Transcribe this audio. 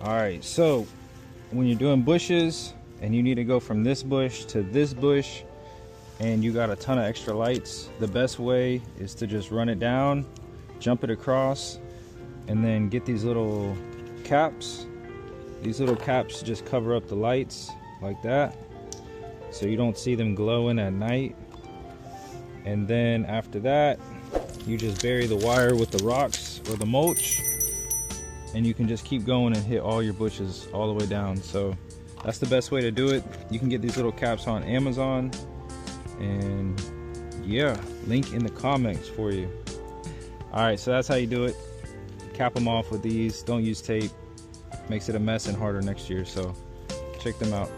All right, so when you're doing bushes and you need to go from this bush to this bush and you got a ton of extra lights, the best way is to just run it down, jump it across, and then get these little caps. These little caps just cover up the lights like that, so you don't see them glowing at night. And then after that, you just bury the wire with the rocks or the mulch, and you can just keep going and hit all your bushes all the way down. So that's the best way to do it. You can get these little caps on Amazon, and yeah, link in the comments for you. All right, so that's how you do it. Cap them off with these. Don't use tape. Makes it a mess and harder next year, so check them out.